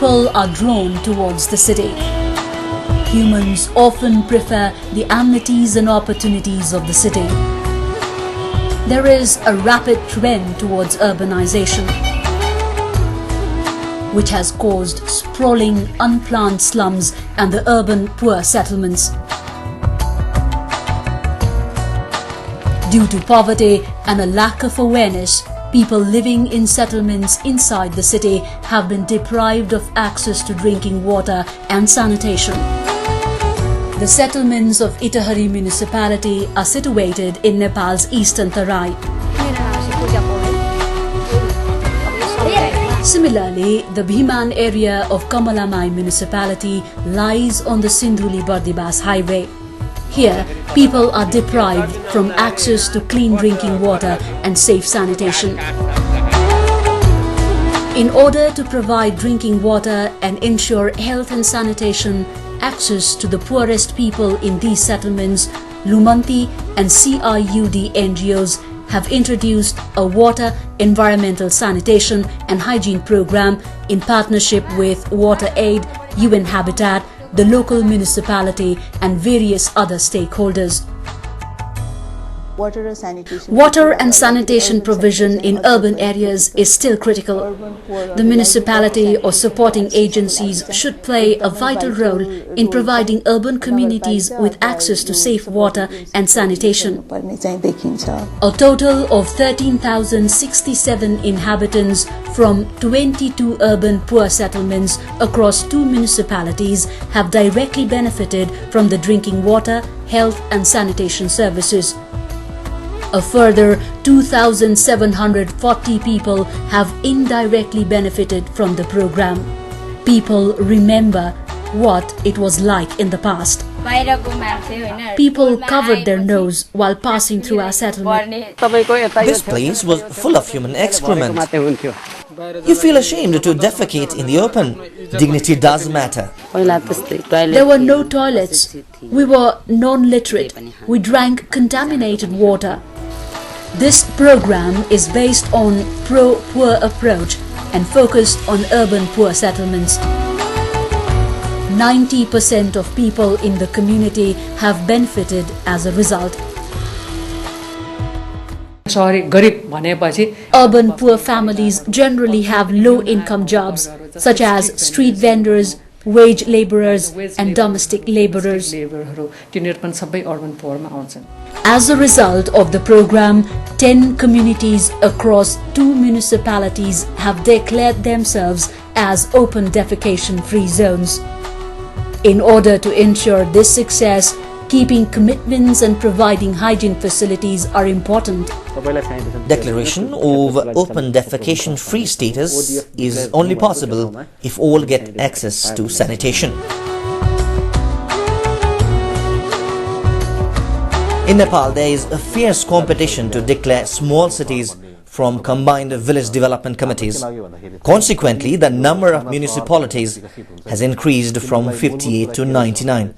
People are drawn towards the city. Humans often prefer the amenities and opportunities of the city. There is a rapid trend towards urbanization, which has caused sprawling, unplanned slums and the urban poor settlements. Due to poverty and a lack of awareness, people living in settlements inside the city have been deprived of access to drinking water and sanitation. The settlements of Itahari municipality are situated in Nepal's eastern tarai. Similarly, the Bhiman area of Kamalamai municipality lies on the Sindhuli-Bardibas highway. Here, people are deprived from access to clean drinking water and safe sanitation. In order to provide drinking water and ensure health and sanitation access to the poorest people in these settlements, Lumanti and CIUD NGOs have introduced a water, environmental sanitation and hygiene program in partnership with WaterAid, UN Habitat, the local municipality and various other stakeholders. Water and sanitation provision in urban areas is still critical. The municipality or supporting agencies should play a vital role in providing urban communities with access to safe water and sanitation. A total of 13,067 inhabitants from 22 urban poor settlements across 2 municipalities have directly benefited from the drinking water, health and sanitation services. A further 2,740 people have indirectly benefited from the program. People remember what it was like in the past. People covered their nose while passing through our settlement. This place was full of human excrement. You feel ashamed to defecate in the open. Dignity does matter. There were no toilets. We were non-literate. We drank contaminated water. This program is based on pro-poor approach and focused on urban poor settlements. 90% of people in the community have benefited as a result. Urban poor families generally have low-income jobs such as street vendors, wage laborers and domestic laborers. As a result of the program, 10 communities across 2 municipalities have declared themselves as open defecation-free zones. In order to ensure this success, keeping commitments and providing hygiene facilities are important. Declaration of open defecation-free status is only possible if all get access to sanitation. In Nepal, there is a fierce competition to declare small cities from combined village development committees. Consequently, the number of municipalities has increased from 58 to 99.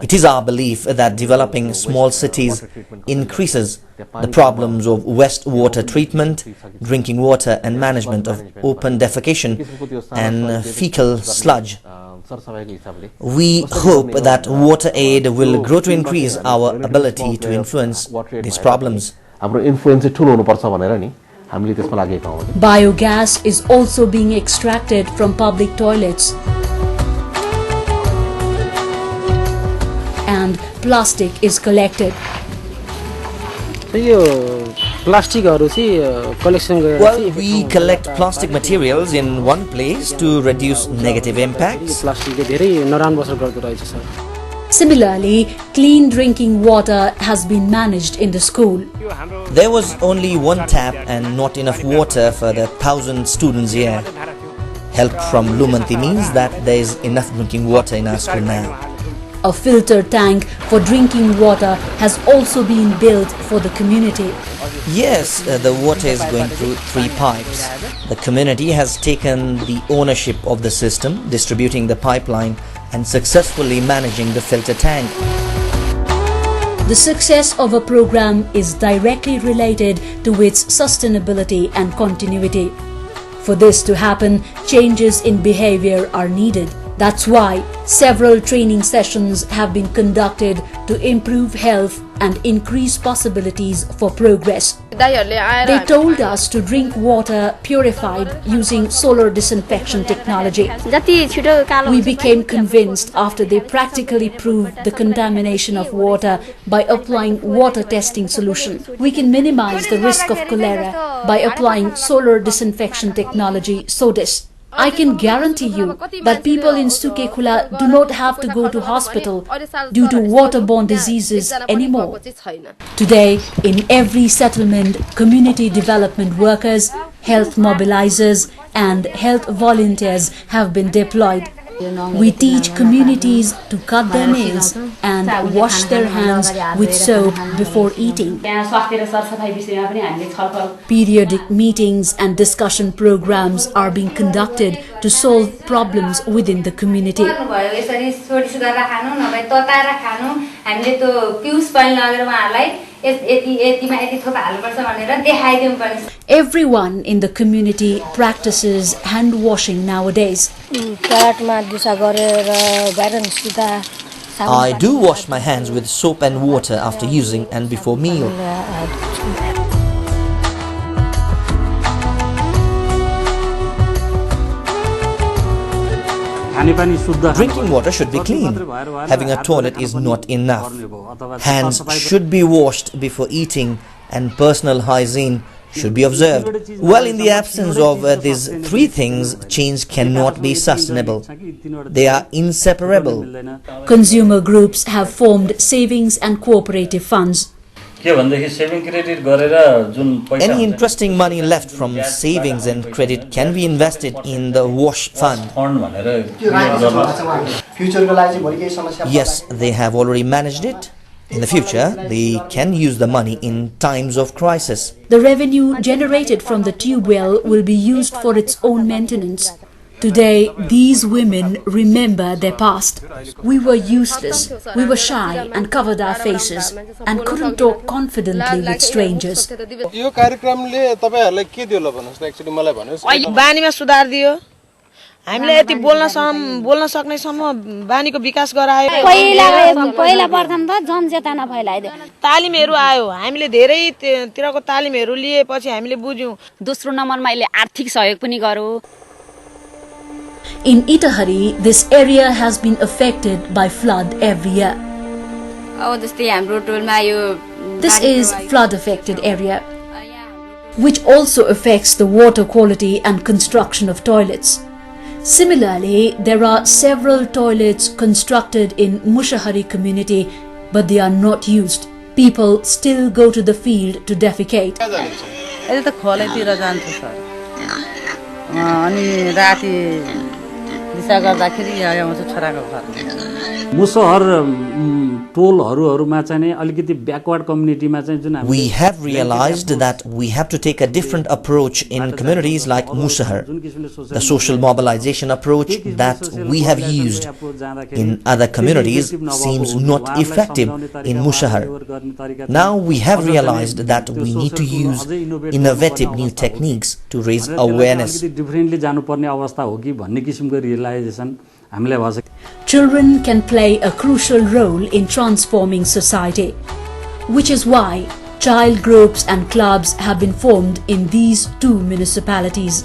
It is our belief that developing small cities increases the problems of wastewater treatment, drinking water and management of open defecation and fecal sludge. We hope that WaterAid will grow to increase our ability to influence these problems. Biogas is also being extracted from public toilets, and plastic is collected. Well, we collect plastic materials in one place to reduce negative impacts. Similarly, clean drinking water has been managed in the school. There was only one tap and not enough water for the 1,000 students here. Help from Lumanti means that there is enough drinking water in our school now. A filter tank for drinking water has also been built for the community. Yes, the water is going through 3 pipes. The community has taken the ownership of the system, distributing the pipeline and successfully managing the filter tank. The success of a program is directly related to its sustainability and continuity. For this to happen, changes in behavior are needed. That's why several training sessions have been conducted to improve health and increase possibilities for progress. They told us to drink water purified using solar disinfection technology. We became convinced after they practically proved the contamination of water by applying water testing solution. We can minimize the risk of cholera by applying solar disinfection technology, SODIS. I can guarantee you that people in Sukekula do not have to go to hospital due to waterborne diseases anymore. Today, in every settlement, community development workers, health mobilizers and health volunteers have been deployed. We teach communities to cut their nails and wash their hands with soap before eating. Periodic meetings and discussion programs are being conducted to solve problems within the community. Everyone in the community practices hand washing nowadays. I do wash my hands with soap and water after using and before meal. Drinking water should be clean. Having a toilet is not enough. Hands should be washed before eating and personal hygiene should be observed. Well, in the absence of these three things, change cannot be sustainable. They are inseparable. Consumer groups have formed savings and cooperative funds. Any interesting money left from savings and credit can be invested in the wash fund. Yes, they have already managed it. In the future, they can use the money in times of crisis. The revenue generated from the tube well will be used for its own maintenance. Today, these women remember their past. We were useless, we were shy and covered our faces and couldn't talk confidently with strangers. हामीले यति बोल्न सक्ने सम्म बानीको विकास गरायो पहिला प्रथम त जनचेतना फैलाइदियो तालिमहरु आयो हामीले धेरै तिरको तालिमहरु लिएपछि हामीले बुझ्यौं दोस्रो नम्बरमा अहिले आर्थिक सहयोग पनि गर्यो In Itahari, this area has been affected by flood every year. अब जस्तै हाम्रो टोलमा यो This is flood affected area, which also affects the water quality and construction of toilets. Similarly, there are several toilets constructed in Mushahari community, but they are not used. People still go to the field to defecate. अहिले त खोलेतिर जान्छ sir अनि राति दिशा गर्दाखेरि यहाँ आउँछ छोराको घर मुसहर टोलहरुमा चाहिँ नि अलिकति ब्याकवर्ड कम्युनिटीमा चाहिँ जुन We have realized that we have to take a different approach in communities like Musahar. The social mobilization approach that we have used in other communities seems not effective in Musahar. Now we have realized that we need to use innovative new techniques to raise awareness. Differently जानुपर्ने अवस्था हो कि भन्ने किसिमको realisation हामीले भन्छ Children can play a crucial role in transforming society, which is why child groups and clubs have been formed in these two municipalities.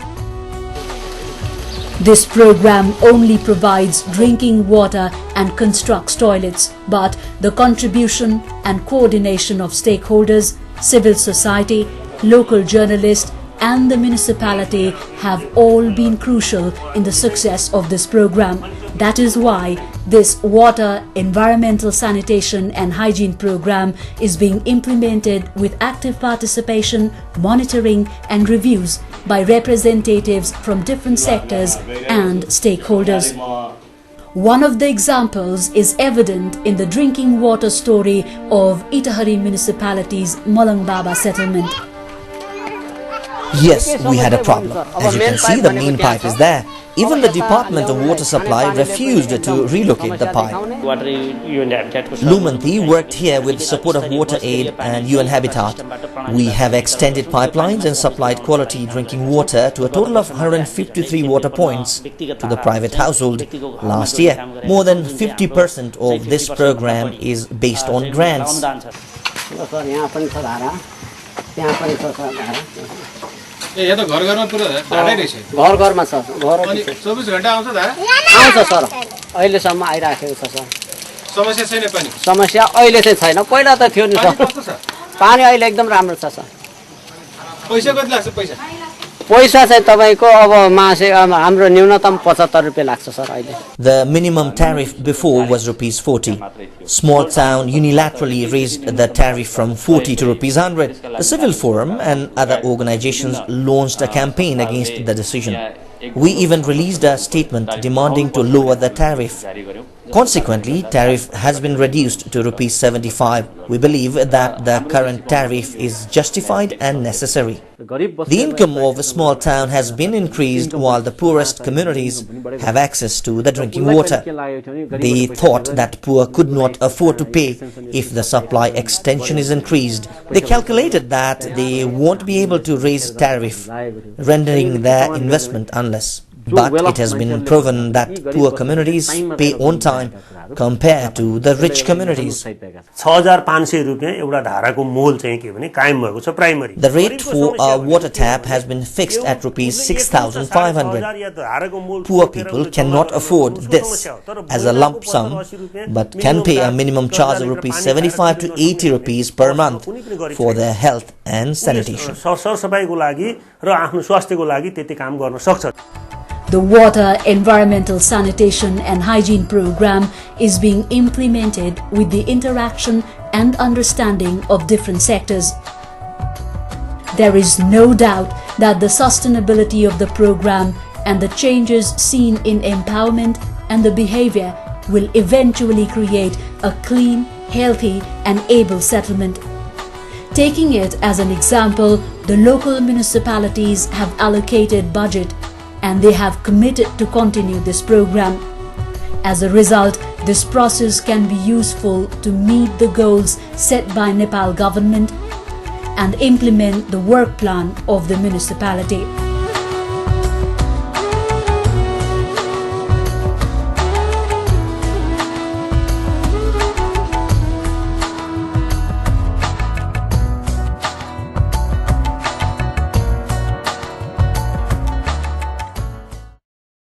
This program only provides drinking water and constructs toilets, but the contribution and coordination of stakeholders, civil society, local journalists and the municipality have all been crucial in the success of this program. That is why this water, environmental sanitation and hygiene program is being implemented with active participation, monitoring and reviews by representatives from different sectors and stakeholders. One of the examples is evident in the drinking water story of Itahari municipality's Malangbaba settlement. Yes, we had a problem. As you can see, the main pipe is there. Even the Department of Water Supply refused to relocate the pipe. Lumanti worked here with support of WaterAid and UN Habitat. We have extended pipelines and supplied quality drinking water to a total of 153 water points to the private household last year. More than 50% of this program is based on grants. यहाँ त घर-घरमा पुरा धारै रहेछ घर-घरमा छ घर अनि 24 घण्टा आउँछ धारा आउँछ सर अहिलेसम्म आइराखेको छ सर समस्या छैन पनि समस्या अहिले चाहिँ छैन पहिला त थियो नि सर पानी अहिले एकदम राम्रो छ सर पैसा कति लाग्छ पैसा पैसा चाहिँ तपाईको अब मासे हाम्रो न्यूनतम 75 रुपैयाँ लाग्छ सर अहिले The minimum tariff before was ₹40. Small Town unilaterally raised the tariff from 40 to ₹100. The Civil Forum and other organizations launched a campaign against the decision. We even released a statement demanding to lower the tariff. Consequently, tariff has been reduced to ₹75. We believe that the current tariff is justified and necessary. The income of a small town has been increased while the poorest communities have access to the drinking water. They thought that poor could not afford to pay if the supply extension is increased. They calculated that they won't be able to raise tariff, rendering their investment unless. But it has been proven that poor communities pay on time compared to the rich communities. The rate for a water tap has been fixed at ₹6,500. Poor people cannot afford this as a lump sum, but can pay a minimum charge of ₹75 to ₹80 per month for their health and sanitation. The Water, Environmental Sanitation and Hygiene program is being implemented with the interaction and understanding of different sectors. There is no doubt that the sustainability of the program and the changes seen in empowerment and the behavior will eventually create a clean, healthy and able settlement. Taking it as an example, the local municipalities have allocated budget and they have committed to continue this program. As a result, this process can be useful to meet the goals set by Nepal government and implement the work plan of the municipality.